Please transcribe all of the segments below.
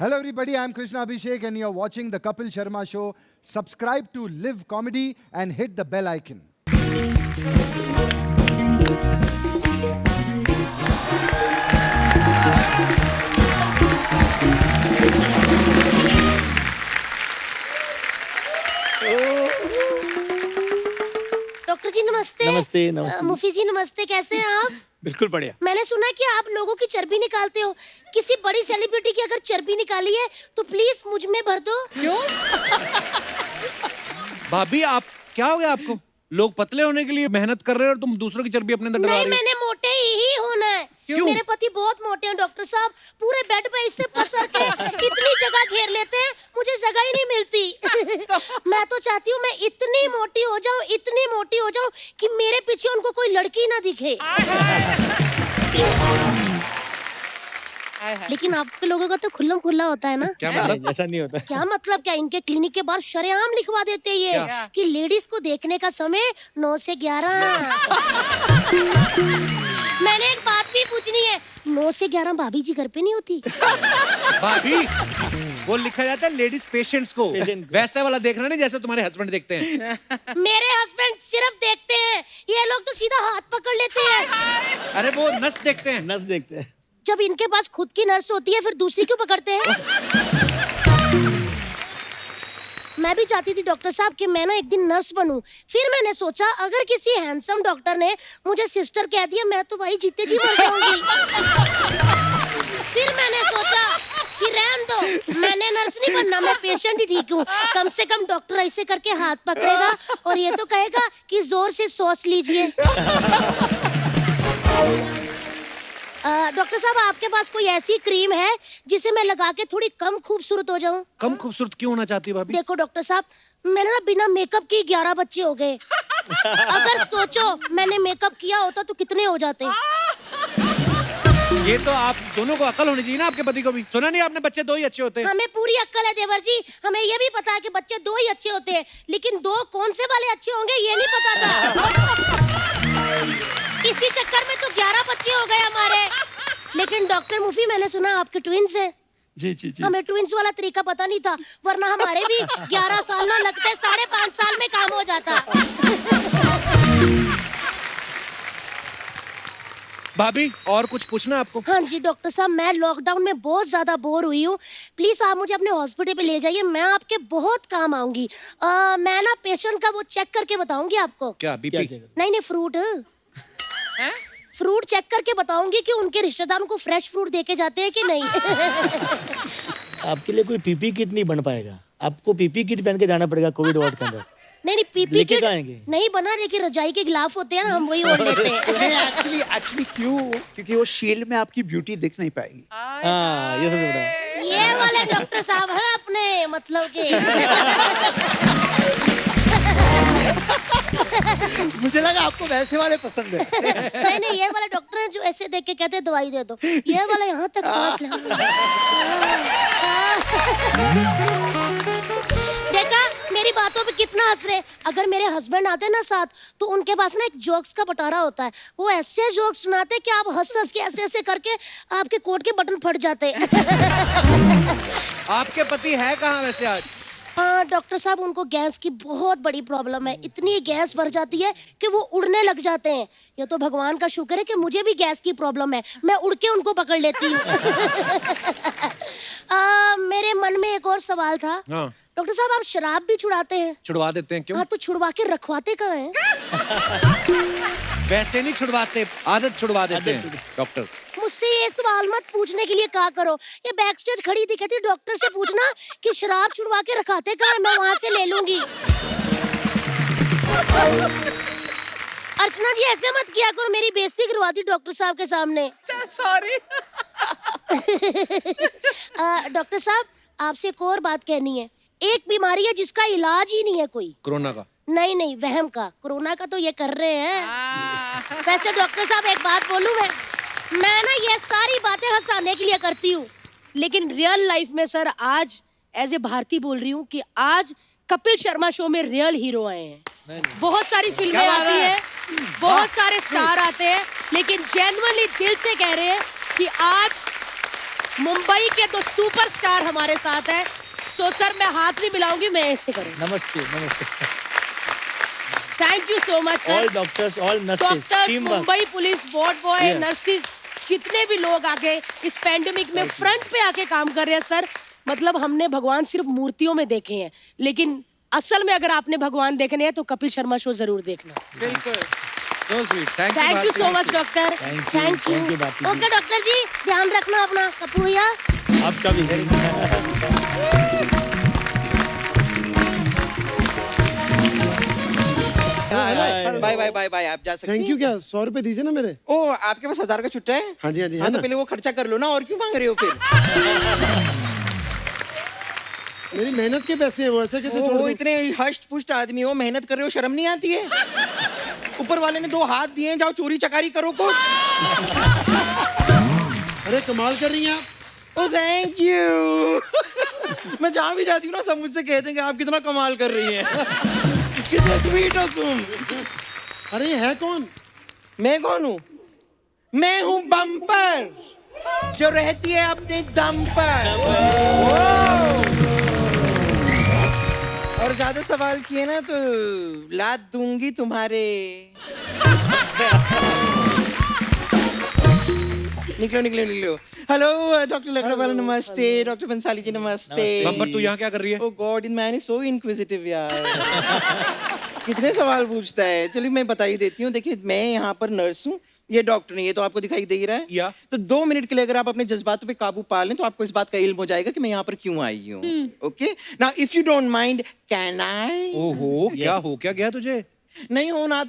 Hello everybody, I'm Krishna Abhishek and you're watching the Kapil Sharma Show. Subscribe to Live Comedy and hit the bell icon. Doctor ji नमस्ते। नमस्ते, नमस्ते। मुफी जी नमस्ते, कैसे हैं आप? बिल्कुल बढ़िया। मैंने सुना है कि आप लोगों की चर्बी निकालते हो। किसी बड़ी सेलिब्रिटी की अगर चर्बी निकाली है तो प्लीज मुझ में भर दो। क्यों? भाभी आप क्या हो गया आपको? लोग पतले होने के लिए मेहनत कर रहे हैं और तुम दूसरों की चर्बी अपने अंदर डलवा नहीं, रही हो। मैंने मोटे ही होना है। क्यों? मेरे पति बहुत मोटे हैं डॉक्टर साहब, पूरे बेड पे इससे पसर के इतनी जगह घेर लेते हैं, मुझे जगह ही नहीं मिलती। मैं तो चाहती हूँ मैं इतनी मोटी हो जाऊँ कि मेरे पीछे उनको कोई लड़की ना दिखे। लेकिन आपके लोगों का तो खुल्लम खुल्ला होता है ना? क्या मतलब? ऐसा नहीं होता। क्या मतलब क्या? इनके क्लिनिक के बाहर शरेआम लिखवा देते हैं ये क्या? कि लेडीज को देखने का समय 9 से 11। मैंने एक बात भी पूछनी है, 9 से 11 भाभी जी घर पे नहीं होती? भाभी वो लिखा जाता है लेडीज पेशेंट्स को, वैसे वाला देखना नहीं जैसे तुम्हारे हस्बैंड देखते हैं। मेरे हस्बैंड सिर्फ देखते हैं, ये लोग तो सीधा हाथ पकड़ लेते हैं। अरे वो नस देखते हैं। नस देखते हैं। जब इनके पास खुद की नर्स होती है फिर दूसरी क्यों पकड़ते हैं? मैं भी चाहती थी डॉक्टर साहब कि मैं ना एक दिन नर्स बनूं। फिर मैंने सोचा अगर किसी हैंडसम डॉक्टर ने मुझे सिस्टर कह दिया मैं तो भाई जीते जी मर जाऊंगी। फिर मैंने सोचा कि रहन दो, मैंने नर्स नहीं बनना, मैं पेशेंट ही ठीक हूँ। कम से कम डॉक्टर ऐसे करके हाथ पकड़ेगा और ये तो कहेगा कि जोर से सांस लीजिए। डॉक्टर साहब आपके पास कोई ऐसी क्रीम है जिसे मैं लगा के थोड़ी कम खूबसूरत हो जाऊं? कम खूबसूरत क्यों होना चाहती है भाभी? देखो डॉक्टर साहब, मैंने ना बिना मेकअप के 11 बच्चे हो गए। अगर सोचो मैंने मेकअप किया होता तो कितने हो जाते? ये तो आप दोनों को अकल होनी चाहिए ना, आपके पति को भी। सुना नहीं आपने बच्चे 2 ही अच्छे होते हैं? हमें पूरी अक्ल है देवर जी, हमें ये भी पता है कि बच्चे 2 ही अच्छे होते हैं, लेकिन 2 कौन से वाले अच्छे होंगे ये नहीं पता था। इसी चक्कर में तो 11 बच्चे हो गए हमारे। लेकिन डॉक्टर मुफी मैंने सुना आपके ट्विंस हैं। जी जी जी। हमें ट्विंस वाला तरीका पता नहीं था, वरना हमारे भी 11 साल ना लगते, 5.5 साल में काम हो जाता। भाभी और कुछ पूछना आपको? हाँ जी डॉक्टर साहब, मैं लॉकडाउन में बहुत ज्यादा बोर हुई हूँ, प्लीज आप मुझे अपने हॉस्पिटल पे ले जाइए, मैं आपके बहुत काम आऊंगी। मैं ना पेशेंट का वो चेक करके बताऊंगी आपको। क्या बीपी? नहीं फ्रूट चेक करके बताऊंगी कि उनके रिश्तेदारों को फ्रेश फ्रूट देके जाते हैं कि नहीं। आपके लिए कोई पीपी किट नहीं बन पाएगा। आपको पीपी किट पहन के जाना पड़ेगा कोविड वार्ड के अंदर। नहीं पीपी लेके किट आएंगे। नहीं बना, लेकिन रजाई के गिलाफ होते हैं ना, हम वही ओढ़ लेते हैं। एक्चुअली क्यों? क्योंकि वो शील्ड में आपकी ब्यूटी दिख नहीं पाएगी। हाँ, ये सबसे बड़ा। ये वाले डॉक्टर साहब हैं अपने मतलब के। मुझे लगा आपको वैसे वाले पसंद है। नहीं ये वाला डॉक्टर है जो ऐसे देख के कहते हैं दवाई दे दो, ये वाला यहाँ तक सांस ले। देखा मेरी बातों पे कितना हंस रहे। अगर मेरे हस्बैंड आते ना साथ तो उनके पास ना एक जोक्स का पटारा होता है, वो ऐसे जोक्स सुनाते कि आप हंस हंस के ऐसे करके आपके कोट के बटन फट जाते। आपके पति है कहाँ वैसे आज? हाँ डॉक्टर साहब, उनको गैस की बहुत बड़ी प्रॉब्लम है, इतनी गैस भर जाती है कि वो उड़ने लग जाते हैं। ये तो भगवान का शुक्र है कि मुझे भी गैस की प्रॉब्लम है, मैं उड़ के उनको पकड़ लेती हूँ। मेरे मन में एक और सवाल था। हाँ। डॉक्टर साहब आप शराब भी छुड़ाते हैं? छुड़वा देते हैं। क्यों? हाँ तो छुड़वा के रखवाते कहाँ हैं? वैसे नहीं छुड़वाते, आदत छुड़वा देते हैं डॉक्टर। मुझसे ये सवाल मत पूछने के लिए कहा करो, ये बैक स्टेज खड़ी थी, कहती डॉक्टर से पूछना कि शराब छुड़वा के रखाते कहाँ हैं, मैं वहां से ले लूंगी। अर्चना जी ऐसे मत किया करो, मेरी बेइज्जती करवाती डॉक्टर साहब के सामने। सॉरी। डॉक्टर साहब आपसे एक और बात कहनी है। एक बीमारी है जिसका इलाज ही नहीं है कोई। कोरोना का? नहीं वहम का। कोरोना का तो ये कर रहे हैं। वैसे डॉक्टर साहब एक बात बोलूं, मैं ना ये सारी बातें हंसाने के लिए करती हूँ, लेकिन रियल लाइफ में सर आज एज ए भारती बोल रही हूँ कि आज कपिल शर्मा शो में रियल हीरो आए हैं। बहुत सारी फिल्में आती हैं, बहुत सारे स्टार आते हैं, लेकिन जेन्युइनली दिल से कह रहे हैं कि आज मुंबई के तो सुपरस्टार हमारे साथ है। सो सर मैं हाथ नहीं मिलाऊंगी, मैं ऐसे करूंगी। नमस्ते नमस्ते। Thank you so much sir. All doctors, all nurses, doctors, team work. Mumbai police, ward boy, Yeah. Nurses, जितने भी लोग आके इस पैंडेमिक में फ्रंट पे आके काम कर रहे हैं सर, मतलब हमने भगवान सिर्फ मूर्तियों में देखे हैं, लेकिन असल में अगर आपने भगवान देखने हैं तो कपिल शर्मा शो जरूर देखना। बिल्कुल। So sweet. Thank you so much doctor. Thank you, Bapi ji. Okay doctor ji, ध्यान रखना अपना। कपूर भैया आपका भी। बाय बाय बाय बाय, आप जा सकते हैं। Thank you. क्या 100 रुपए दीजिए ना मेरे। ओ, आपके पास 1000 का छुट्टा है? हाँ जी हाँ जी, हाँ है तो ना। पहले वो खर्चा कर लो ना, और क्यों मांग रहे हो फिर? मेरी मेहनत के पैसे हैं वो, ऐसे कैसे छोड़ वो दूं? इतने हष्ट पुष्ट आदमी हो, मेहनत कर रहे हो, शर्म नहीं आती है? ऊपर वाले ने 2 हाथ दिए हैं, जाओ चोरी चकारी करो कुछ। अरे कमाल कर रही हैं आप। ओ थैंक यू। मैं जहाँ भी जाती हूँ ना, सब मुझसे कहते हैं कि आप कितना कमाल कर रही हैं। कितने स्वीट हो तुम। अरे ये है कौन? मैं कौन हूँ? मैं हूँ बम्पर, जो रहती है अपने दम पर। और ज्यादा सवाल किए ना तो लात दूंगी तुम्हारे। निकलो निकलो निकलो। हेलो डॉक्टर लखनऊ, नमस्ते। डॉक्टर बंसाली जी नमस्ते। बम्पर तू यहाँ क्या कर रही है? Oh God, in man is so inquisitive यार। कितने सवाल पूछता है। चलिए मैं बता ही देती हूँ। देखिए मैं यहाँ पर नर्स हूँ, ये डॉक्टर नहीं है, तो आपको दिखाई दे ही रहा है। या। तो 2 मिनट के लिए अगर आप अपने जज्बातों पे काबू पा लें तो आपको इस बात का इल्म हो जाएगा कि मैं यहाँ पर क्यों आई हूँ। Okay now if you don't mind, can I? ओहो, क्या हो क्या गया तुझे? नहीं होना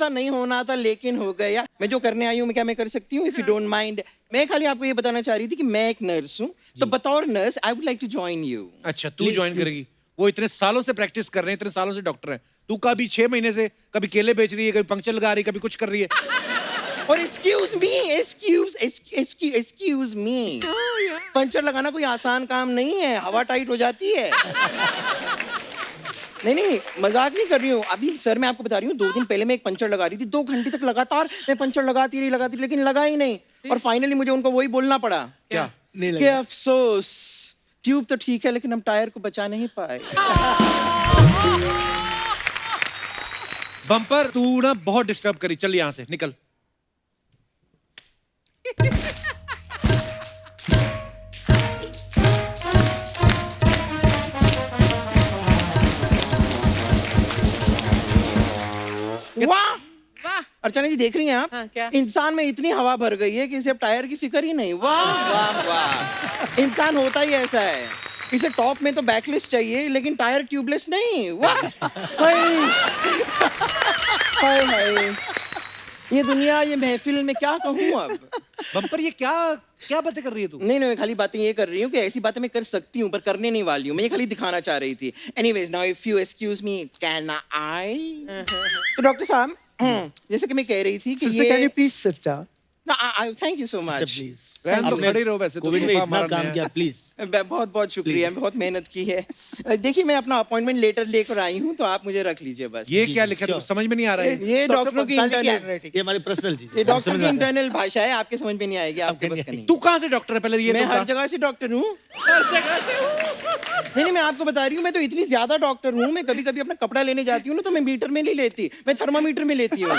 था लेकिन हो गया। मैं जो करने आई हूँ, मैं क्या मैं कर सकती हूँ? इफ यू डोंट माइंड, मैं खाली आपको ये बताना चाह रही थी कि मैं एक नर्स हूँ, तो बतौर nurse I would like to join you. अच्छा तू ज्वाइन करेगी? वो इतने सालों से प्रैक्टिस कर रहे हैं, इतने सालों से डॉक्टर है। तू कभी 6 महीने से कभी केले बेच रही है, कभी पंक्चर लगा रही है, कभी कुछ कर रही है। और एक्सक्यूज मी, पंचर लगाना कोई आसान काम नहीं है, हवा टाइट हो जाती है। नहीं मजाक नहीं कर रही हूँ। अभी सर मैं आपको बता रही हूँ, 2 दिन पहले मैं एक पंचर लगा रही थी, 2 घंटे तक लगातार मैं पंचर लगाती रही, लेकिन लगा ही नहीं। और फाइनली मुझे उनको वही बोलना पड़ा। क्या? नहीं कि लगा। अफसोस, ट्यूब तो ठीक है लेकिन हम टायर को बचा नहीं पाए। बम्पर तू ना बहुत डिस्टर्ब करी, चल यहाँ से निकल। वाह वाह। अर्चना जी देख रही हैं आप? हाँ, क्या? इंसान में इतनी हवा भर गई है कि इसे अब टायर की फिक्र ही नहीं। वाह वाह वाह, इंसान होता ही ऐसा है। इसे टॉप में तो बैकलेस चाहिए लेकिन टायर ट्यूबलेस नहीं। वाह हाय हाय हाय, ये दुनिया, ये महफिल में क्या कहूँ अब। बम्पर ये क्या क्या बातें कर रही है तू? नहीं मैं खाली बातें ये कर रही हूँ कि ऐसी बातें मैं कर सकती हूँ पर करने नहीं वाली हूँ। मैं ये खाली दिखाना चाह रही थी। Anyways now if you excuse me, can I? तो डॉक्टर साहब, जैसे कि मैं कह रही थी कि ये please sit down. Thank you so much. Please रहन दो, खड़े रहो। वैसे कोविड में इतना काम किया, प्लीज। बहुत बहुत शुक्रिया, बहुत मेहनत की है। देखिए मैं अपना अपॉइंटमेंट लेटर लेकर आई हूँ, तो आप मुझे रख लीजिए बस। ये जी, क्या जी, लिखा है? sure. समझ में नहीं आ रहा है। ये डॉक्टरों की इंटरनल, ये हमारी पर्सनल चीज। ये डॉक्टर की इंटरनल भाषा है, आपके समझ में नहीं आएगी, आपके बस का नहीं। तू कहाँ से डॉक्टर है? पहले ये मैं तो हर बता। जगह से डॉक्टर हूँ। नहीं मैं आपको बता रही हूँ, मैं तो इतनी ज्यादा डॉक्टर हूँ, मैं कभी कभी अपना कपड़ा लेने जाती हूँ ना तो मैं मीटर में नहीं लेती, मैं थर्मामीटर में लेती हूँ।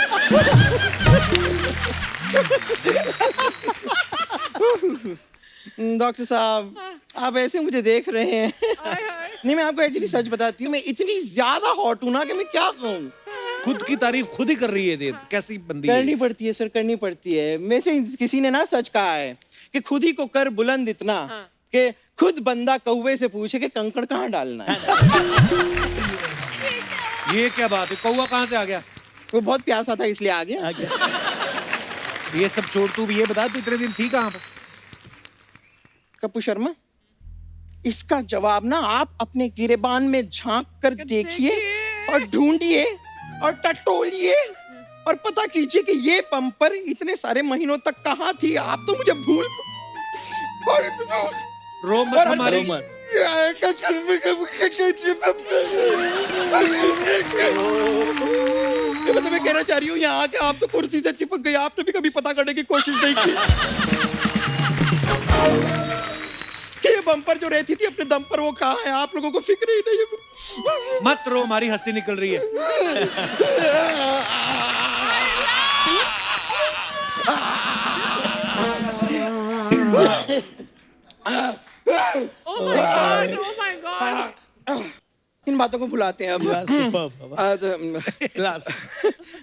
डॉक्टर साहब आप ऐसे मुझे देख रहे हैं। नहीं मैं आपको एक्चुअली सच बताती हूँ, मैं इतनी ज्यादा हॉट हूँ ना कि मैं क्या कहूँ। खुद की तारीफ खुद ही कर रही है। देर कैसी बंदी करनी है? पड़ती है सर, करनी पड़ती है। में से किसी ने ना सच कहा है कि खुद ही को कर बुलंद इतना कि खुद बंदा कौवे से पूछे कि कंकड़ कहाँ डालना है। ये क्या बात है? कौवा कहाँ से आ गया? वो बहुत प्यासा था इसलिए आ गया। ये सब छोड़, तू भी ये बता, तू इतने दिन थी कहाँ पर? कपूर शर्मा, इसका जवाब ना आप अपने गिरेबान में झांक कर देखिए और ढूंढिए और टटोलिए और पता कीजिए कि ये बम्पर इतने सारे महीनों तक कहाँ थी। आप तो मुझे भूल रो मत हमारी। मतलब मैं कहना चाह रही हूँ, यहाँ आके आप तो कुर्सी से चिपक गए, आपने भी कभी पता करने की कोशिश नहीं की। बम्पर जो रहती थी अपने दम पर वो कहाँ है? आप लोगों को फिक्र ही नहीं है। मत रो, हमारी हंसी निकल रही है। इन बातों को भुलाते हैं अब।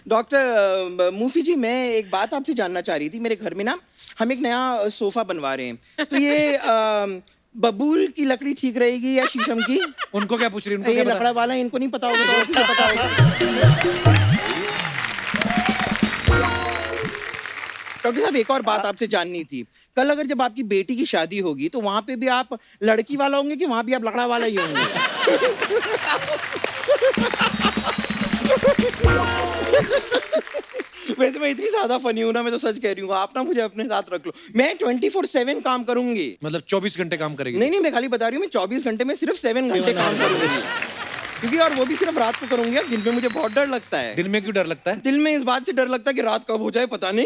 डॉक्टर मूफी जी, मैं एक बात आपसे जानना चाह रही थी। मेरे घर में ना हम एक नया सोफा बनवा रहे हैं, तो ये बबूल की लकड़ी ठीक रहेगी या शीशम की? उनको क्या पूछ रही है? उनको ये क्या लकड़ा वाला इनको नहीं पता होगा, तो किसे पता होगा? डॉक्टर साहब, एक और बात आपसे जाननी थी। कल अगर जब आपकी बेटी की शादी होगी तो वहां पे भी आप लड़की वाला होंगे कि वहां भी आप लकड़ा वाला ही होंगे? वैसे मैं इतनी ज्यादा फनी हूं ना, मैं तो सच कह रही हूँ। आप ना मुझे अपने साथ रख लो, मैं 24/7 काम करूंगी। मतलब 24 घंटे काम करेगी? नहीं, मैं खाली बता रही हूँ, मैं 24 घंटे में सिर्फ 7 घंटे काम करूंगी। क्योंकि और वो भी सिर्फ रात को करूंगी। दिन में मुझे बहुत डर लगता है। दिल में क्यों डर लगता है? दिल में इस बात से डर लगता है कि रात कब हो जाए पता नहीं।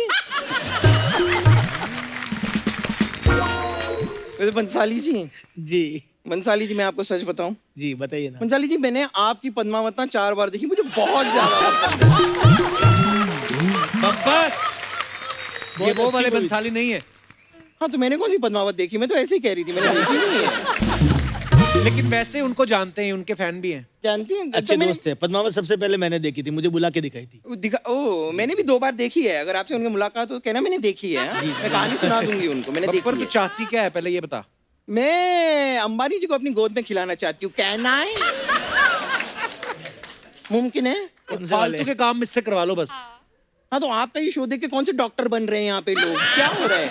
वैसे बंसाली जी बंसाली जी, मैं आपको सच बताऊं? जी बताइए ना। बंसाली जी, मैंने आपकी पद्मावत ना 4 बार देखी, मुझे बहुत ज्यादा पसंद है। बब्बर, ये वो वाले बंसाली नहीं है। हाँ, तो मैंने कौन सी पद्मावत देखी? मैं तो ऐसे ही कह रही थी, मैंने देखी नहीं है। लेकिन वैसे उनको जानते हैं, उनके फैन भी हैं। जानती हैं? अच्छे दोस्त है। पद्मावत सबसे पहले मैंने देखी थी, मुझे बुला के दिखाई थी। ओह, मैंने भी 2 बार देखी है। अगर आपसे उनकी मुलाकात हो तो कहना मैंने देखी है। मैं कहानी सुना दूंगी उनको, मैंने बब्बर, देखी तू है। चाहती क्या है पहले ये बता। मैं अंबानी जी को अपनी गोद में खिलाना चाहती हूँ। कहना है? मुमकिन है? फालतू के काम मुझसे करवा लो बस। हाँ, तो आपका ये शो देख के कौन से डॉक्टर बन रहे हैं यहाँ पे लोग? क्या हो रहा है?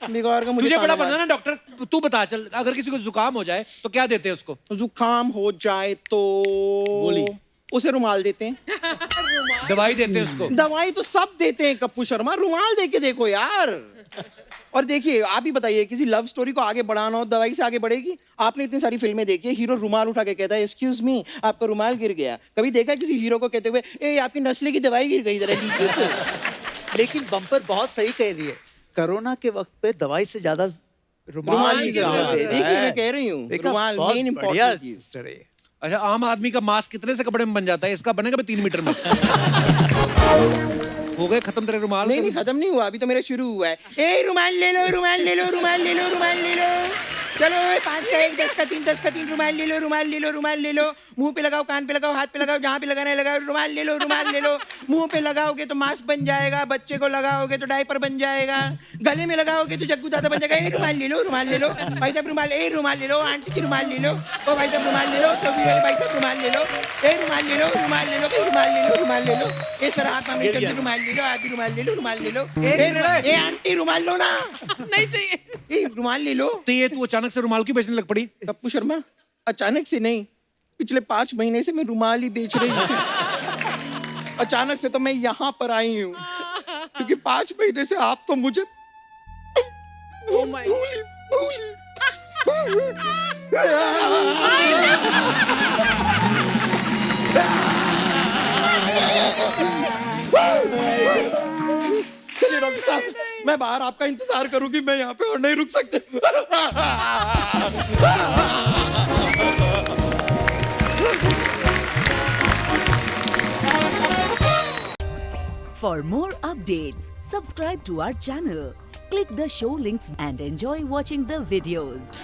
बेकार का मुझे तुझे बड़ा ताना बनना ना डॉक्टर। तू बता, चल, अगर किसी को जुकाम हो जाए तो क्या देते हैं उसको? जुकाम हो जाए तो गोली। उसे रुमाल देते हैं। दवाई देते हैं उसको। दवाई तो सब देते हैं कप्पू शर्मा, रुमाल दे के देखो यार। और देखिए, आप ही बताइए, किसी लव स्टोरी को आगे बढ़ाना हो, दवाई से आगे बढ़ेगी? आपने इतनी सारी फिल्में देखी है, हीरो रुमाल उठा के कहता है एक्सक्यूज मी, आपका रुमाल गिर गया। कभी देखा है किसी हीरो को कहते हुए ए आपकी नस्ले की दवाई गिर गई, जरा लीजिए तो? लेकिन बम्पर बहुत सही कह रही है। कोरोना के वक्त पे दवाई से ज्यादा रुमाल की जरूरत है। देखिए, मैं कह रही हूँ, देखा, रुमाल बहुत मेन बढ़िया इंपॉर्टेंट चीज। सिस्टर है ये। अच्छा, आम आदमी का मास्क कितने से कपड़े में बन जाता है? इसका बनेगा भी 3 मीटर में। हो गए खत्म तेरे रुमाल? नहीं, खत्म नहीं हुआ, अभी तो मेरा शुरू हुआ है। ए रुमाल ले लो, रुमाल ले लो, रुमाल ले लो, रुमाल ले लो। चलो 5 का 1, 10 का 3, 10 का 3, रुमाल ले लो, रुमाल ले लो, रुमाल ले लो। मुंह पे लगाओ, कान पे लगाओ, हाथ पे लगाओ, जहाँ पे लगाना है लगाओ। रुमाल ले लो, रुमाल ले लो। मुंह पे लगाओगे तो मास्क बन जाएगा, बच्चे को लगाओगे तो डायपर बन जाएगा, गले में लगाओगे तो जग्गू दादा बन जाएगा। ए रुमाल ले लो, रुमाल ले लो भाई साहब, रुमाल। ए रुमाल ले लो, आंटी की रुमाल ले लो। ओ भाई साहब रुमाल ले लो, तो भी भाई साहब रुमाल ले लो। ए रुमाल ले लो, रुमाल ले लो, रुमाल ले लो, रुमाल ले लो। ए सर हाथ में करके रुमाल ले लो, आप भी रुमाल ले लो, रुमाल ले लो। ए आंटी रुमाल लो ना। नहीं चाहिए। ए रुमाल ले लो। तो ये तू अचानक से रुमाल क्यों बेचने लग पड़ी? कप्पू शर्मा, अचानक से नहीं, पिछले 5 महीने से मैं रुमाल ही बेच रही हूँ। अचानक से तो मैं यहाँ पर आई हूँ, क्योंकि 5 महीने से आप तो मुझे चलिए डॉक्टर साहब, मैं बाहर आपका इंतजार करूंगी, मैं यहाँ पे और नहीं रुक सकते। For more updates, subscribe to our channel, click the show links and enjoy watching the videos.